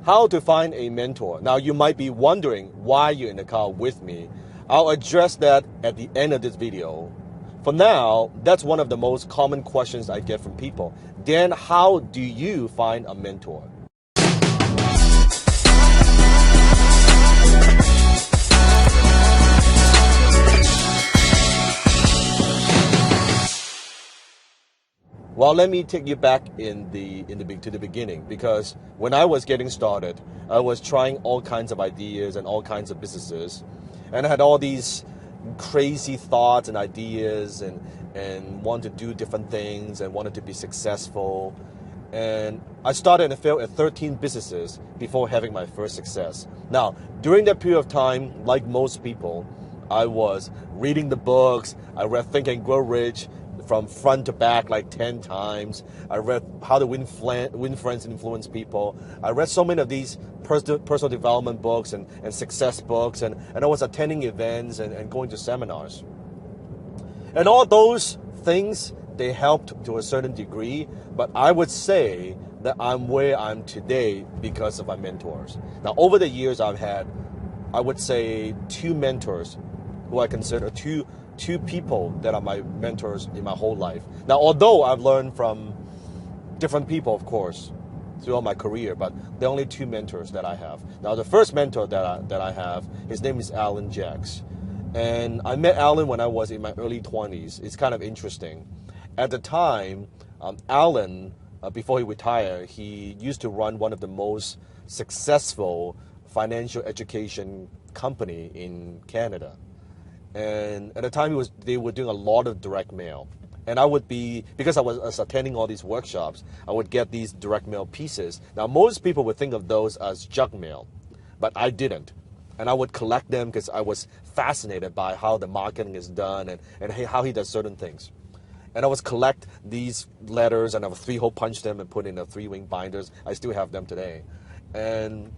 how to find a mentor. Now, you might be wondering why you're in the car with me. I'll address that at the end of this video. For now, that's one of the most common questions I get from people. Dan, how do you find a mentor? Well, let me take you back to the beginning, because when I was getting started, I was trying all kinds of ideas and all kinds of businesses, and I had all these crazy thoughts and ideas and wanted to do different things and wanted to be successful. And I started and failed at 13 businesses before having my first success. Now, during that period of time, like most people, I was reading the books. I read Think and Grow Rich from front to back like 10 times. I read How to Win Friends and Influence People. I read so many of these personal development books and success books, and I was attending events and going to seminars. And all those things, they helped to a certain degree, but I would say that I'm where I'm today because of my mentors. Now, over the years, I've had, I would say, 2 mentors who I consider two people that are my mentors in my whole life. Now, although I've learned from different people, of course, throughout my career, but there are only 2 mentors that I have. Now, the first mentor that I have, his name is Alan Jacks. And I met Alan when I was in my early 20s. It's kind of interesting. At the time, Alan, before he retired, he used to run one of the most successful financial education company in Canada. And at the time, they were doing a lot of direct mail. And I would be, because I was attending all these workshops, I would get these direct mail pieces. Now, most people would think of those as junk mail, but I didn't. And I would collect them because I was fascinated by how the marketing is done and how he does certain things. And I would collect these letters, and I would 3-hole punch them and put in a 3-wing binders. I still have them today. And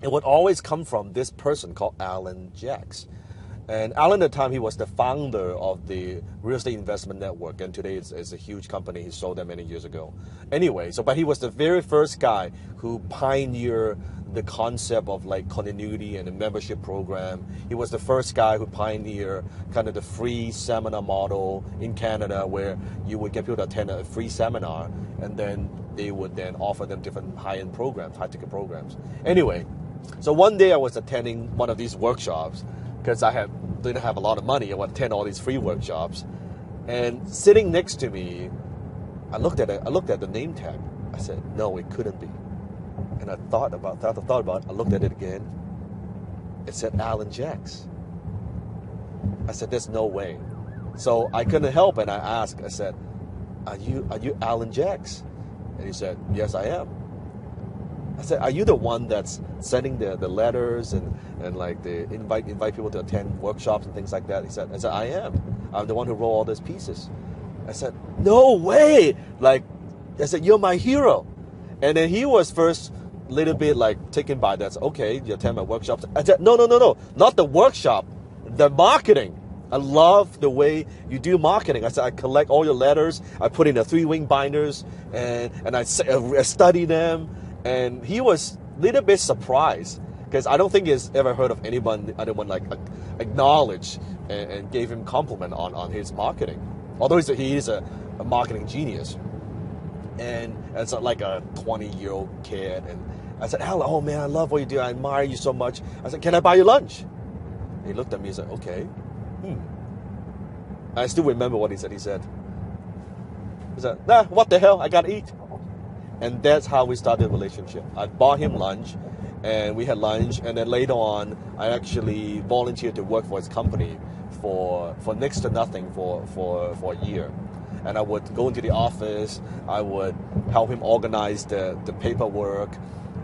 it would always come from this person called Alan Jacks. And Alan, at the time, he was the founder of the Real Estate Investment Network, and today it's a huge company. He sold them many years ago. Anyway, but he was the very first guy who pioneered the concept of like continuity and a membership program. He was the first guy who pioneered kind of the free seminar model in Canada, where you would get people to attend a free seminar, and then they would then offer them different high-end programs, high-ticket programs. Anyway, so one day I was attending one of these workshops, because I didn't have a lot of money. I would attend all these free workshops, and sitting next to me, I looked at the name tag. I said, no, it couldn't be. And I thought about it. I looked at it again. It said Alan Jacks. I said, there's no way. So I couldn't help, and I asked. I said, are you Alan Jacks? And he said, yes, I am. I said, are you the one that's sending the letters and like the invite people to attend workshops and things like that? He said, I am. I'm the one who wrote all those pieces. I said, no way. Like, I said, you're my hero. And then he was first a little bit like taken by that. Said, okay, you attend my workshops. I said, no, not the workshop, the marketing. I love the way you do marketing. I said, I collect all your letters. I put in the 3-wing binders and I study them. And he was a little bit surprised, because I don't think he's ever heard of anyone like acknowledge and gave him compliment on his marketing. Although he is a marketing genius. And it's like a 20-year-old kid. And I said, Alan, oh man, I love what you do. I admire you so much. I said, can I buy you lunch? And he looked at me and said, okay. I still remember what he said. He said, nah, what the hell? I gotta eat. And that's how we started the relationship. I bought him lunch, and we had lunch, and then later on, I actually volunteered to work for his company for next to nothing for a year. And I would go into the office, I would help him organize the paperwork,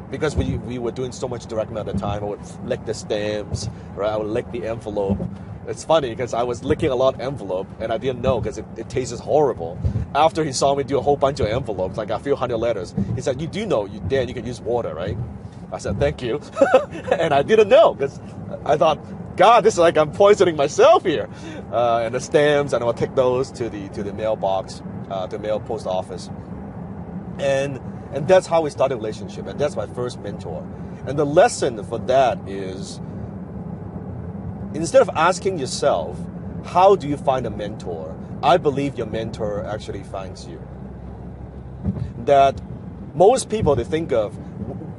because we were doing so much direct mail at the time. I would lick the stamps, right? I would lick the envelope. It's funny because I was licking a lot of envelope, and I didn't know because it tastes horrible. After he saw me do a whole bunch of envelopes, like a few hundred letters, he said, you do know, Dan, you can use water, right? I said, thank you. And I didn't know, because I thought, God, this is like I'm poisoning myself here. And the stamps, and I would take those to the mailbox, the mail post office. And And that's how we started a relationship. And that's my first mentor. And the lesson for that is, instead of asking yourself, how do you find a mentor? I believe your mentor actually finds you. That most people, they think of,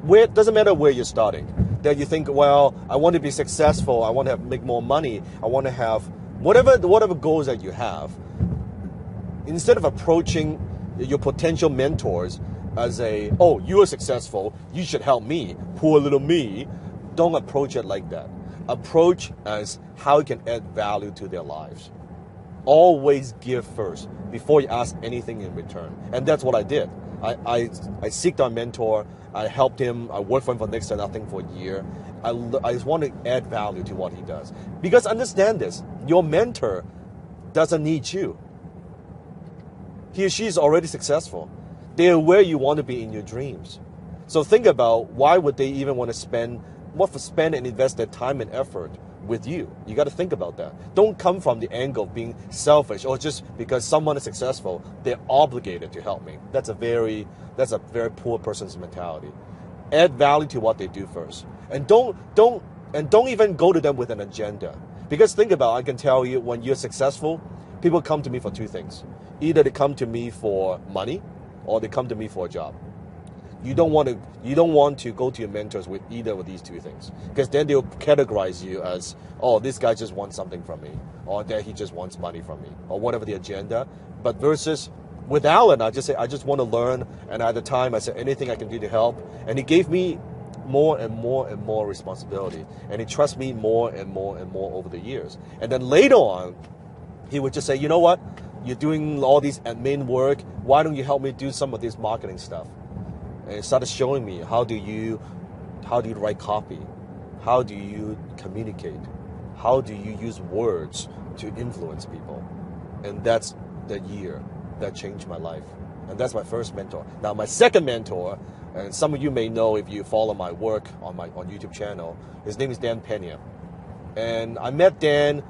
where, it doesn't matter where you're starting, that you think, well, I want to be successful, I want to make more money, I want to have whatever goals that you have. Instead of approaching your potential mentors as a, oh, you are successful, you should help me, poor little me, don't approach it like that. Approach as how you can add value to their lives. Always give first before you ask anything in return. And that's what I did. I seeked our mentor, I helped him, I worked for him for next to nothing for a year. I just want to add value to what he does. Because understand this, your mentor doesn't need you. He or she is already successful. They are where you want to be in your dreams. So think about, why would they even want to spend and invest their time and effort with you? You got to think about that. Don't come from the angle of being selfish, or just because someone is successful, they're obligated to help me. That's a very poor person's mentality. Add value to what they do first, and don't even go to them with an agenda. Because think about, I can tell you, when you're successful, people come to me for two things. Either they come to me for money, or they come to me for a job. You don't want to go to your mentors with either of these two things, because then they'll categorize you as, oh, this guy just wants something from me, or that he just wants money from me, or whatever the agenda. But versus with Alan, I just say, I just want to learn, and at the time I said, anything I can do to help, and he gave me more and more and more responsibility, and he trusts me more and more and more over the years. And then later on, he would just say, you know what, you're doing all these admin work, why don't you help me do some of this marketing stuff? And he started showing me, how do you write copy? How do you communicate? How do you use words to influence people? And that's the year that changed my life. And that's my first mentor. Now my second mentor, and some of you may know if you follow my work on YouTube channel, his name is Dan Pena. And I met Dan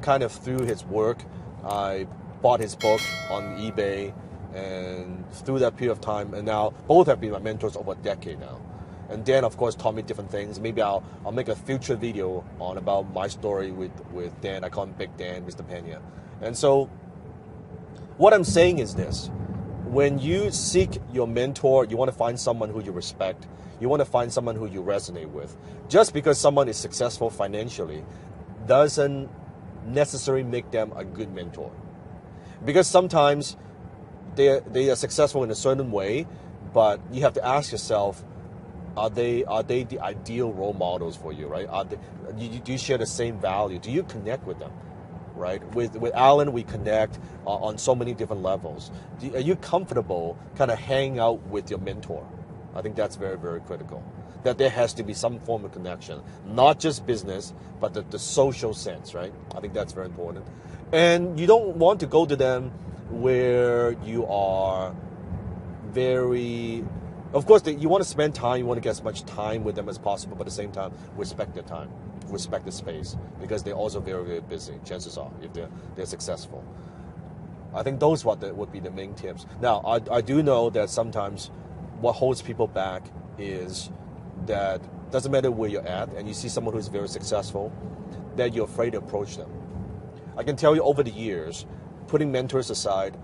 kind of through his work. I bought his book on eBay, and through that period of time, and now both have been my mentors over a decade now. And Dan, of course, taught me different things. Maybe I'll make a future video on about my story with Dan. I call him Big Dan, Mr. Pena. And so what I'm saying is this: when you seek your mentor, you want to find someone who you respect. You want to find someone who you resonate with. Just because someone is successful financially doesn't necessarily make them a good mentor. Because sometimes they are successful in a certain way, but you have to ask yourself, are they the ideal role models for you, right? Do you share the same value? Do you connect with them, right? With Alan, we connect on so many different levels. Are you comfortable kind of hanging out with your mentor? I think that's very, very critical. That there has to be some form of connection, not just business, but the social sense, right? I think that's very important. And you don't want to go to them where you are very, of course, you want to spend time, you want to get as much time with them as possible, but at the same time, respect their time, respect the space, because they're also very, very busy, chances are, if they're successful. I think those would be the main tips. Now, I do know that sometimes what holds people back is that doesn't matter where you're at, and you see someone who's very successful, that you're afraid to approach them. I can tell you over the years, putting mentors aside,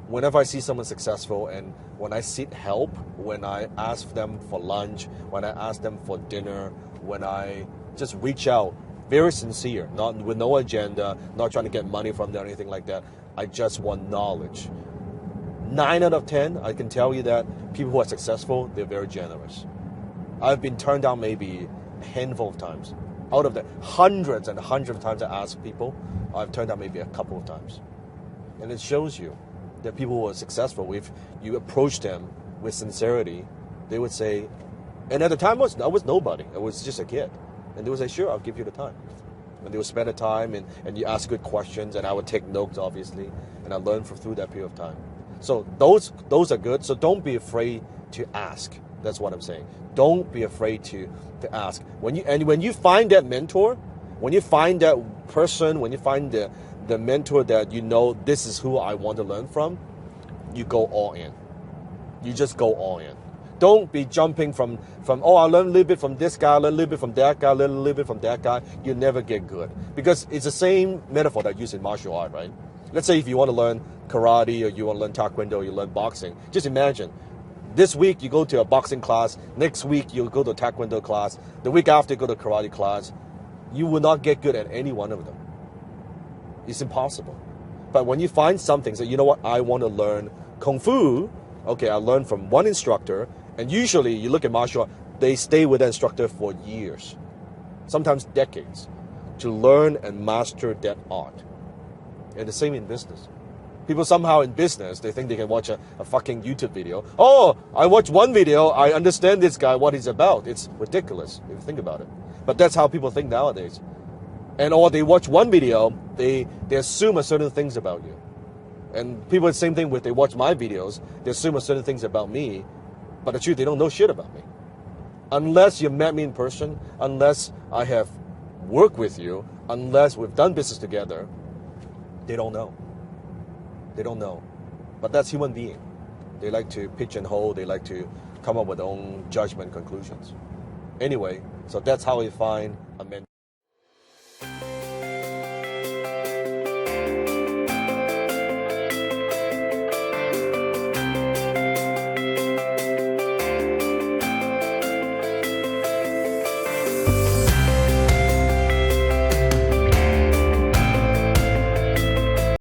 whenever I see someone successful, and when I seek help, when I ask them for lunch, when I ask them for dinner, when I just reach out, very sincere, not with no agenda, not trying to get money from them or anything like that, I just want knowledge. 9 out of 10, I can tell you that people who are successful, they're very generous. I've been turned down maybe a handful of times. Out of the hundreds and hundreds of times I ask people, I've turned down maybe a couple of times. And it shows you that people who are successful, if you approach them with sincerity, they would say, and at the time I was nobody, I was just a kid. And they would say, sure, I'll give you the time. And they would spend the time, and you ask good questions, and I would take notes, obviously, and I learned through that period of time. So those are good. So don't be afraid to ask. That's what I'm saying. Don't be afraid to ask. When you find that mentor, when you find that person, when you find the mentor that you know, this is who I want to learn from, you go all in. You just go all in. Don't be jumping from oh, I learned a little bit from this guy, I learned a little bit from that guy, I learned a little bit from that guy. You never get good. Because it's the same metaphor that I use in martial art, right? Let's say if you want to learn karate or you want to learn taekwondo or you learn boxing, just imagine. This week you go to a boxing class, next week you go to a taekwondo class, the week after you go to a karate class. You will not get good at any one of them. It's impossible. But when you find something, say, you know what, I want to learn Kung Fu, okay, I learned from one instructor, and usually you look at martial art, they stay with the instructor for years, sometimes decades, to learn and master that art. And the same in business. People somehow in business, they think they can watch a fucking YouTube video. Oh, I watched one video, I understand this guy, what he's about. It's ridiculous if you think about it. But that's how people think nowadays. And or they watch one video, they assume certain things about you. And people, the same thing with, they watch my videos, they assume certain things about me, but the truth, they don't know shit about me. Unless you met me in person, unless I have worked with you, unless we've done business together, they don't know. They don't know. But that's human being. They like to pitch and hold, they like to come up with their own judgment conclusions. Anyway, so that's how we find